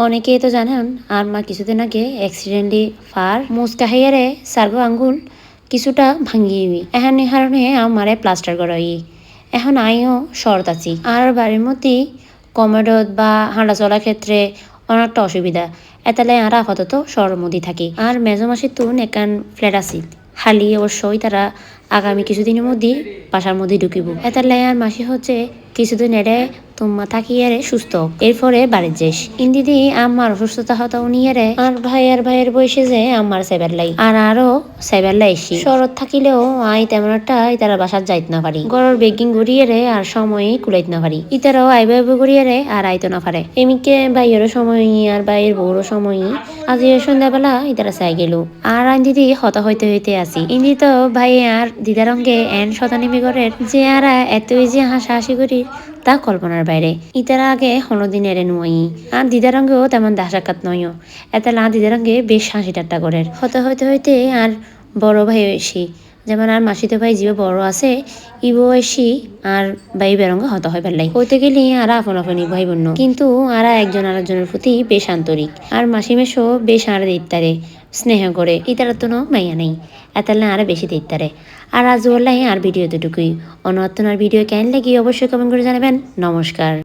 অনেকেই তো জানেন আর মা কিছুদিন আগে অ্যাক্সিডেন্টলি ফার মুচকা হেয়ারে সার্গো আঙ্গুল কিছুটা ভাঙিয়ে এখানে কারণে আমারে প্লাস্টার করাই এখন আইও শর্ত আছি আর বাড়ির মধ্যে কমেডত বা হাঁটা চলার ক্ষেত্রে অনেকটা অসুবিধা এতালে আর আপাতত শহরের মধ্যে থাকি আর মেজো মাসির তুন একান ফ্ল্যাট আছি খালি অবশ্যই তারা আগামী কিছুদিনের মধ্যে বাসার মধ্যে ঢুকিব এতালে আর মাসি হচ্ছে কিছুদিন এরে তোমা থাকিয়ারে সুস্থ এরপরে বাড়ির যাইস ইন্দিদি আমার অসুস্থতা হতা উনিয়ারে আর ভাইয়ের বয়সে যে আমার সেবার লাই আর আরো সেবার লাই এসি শরৎ থাকিলেও আই তেমন একটা ইতারা বাসার যাইত না পারি গড়ের বেগিং গড়িয়ে আর সময় কুলাইত না পারি ইতারাও আইবে গড়িয়ে আর আইতো না পারে এমিকে বাইয়েরও সময় আর বাইয়ের বউরও সময় আজ সন্ধ্যাবেলা ইতারা চাই গেল আর আইন দিদি হতা হইতে হইতে আসি ইন্দি তো ভাই আর দিদারঙ্গে এন শতানিমি গড়ের যে আর এতই যে হাসাহাসি করি তা কল্পনার বাইরে ইতারা আগে হনদিন এরে নুই আর দিদারঙ্গেও তেমন দাসাকাত নয় এত না দিদারঙ্গে বেশ হাসি ঠাট্টা করে হতে হইতে আর বড় ভাই এসি যেমন আর মাসিতে ভাই জীবে বড় আছে ইবো এসি আর ভাই বেরঙ্গ হত হয় পেলাই হইতে গেলে আর আপন আপনি ভাই বোন কিন্তু আর একজন আরেকজনের প্রতি বেশ আন্তরিক আর মাসি মেশো বেশ আর দিতারে স্নেহ করে ইতারা তো মাইয়া নেই এতালে আরো বেশি দিতারে আর আজ বললাই আর ভিডিও দুটুকুই অন্য ভিডিও কেন লাগি অবশ্যই কমেন্ট করে জানাবেন। নমস্কার।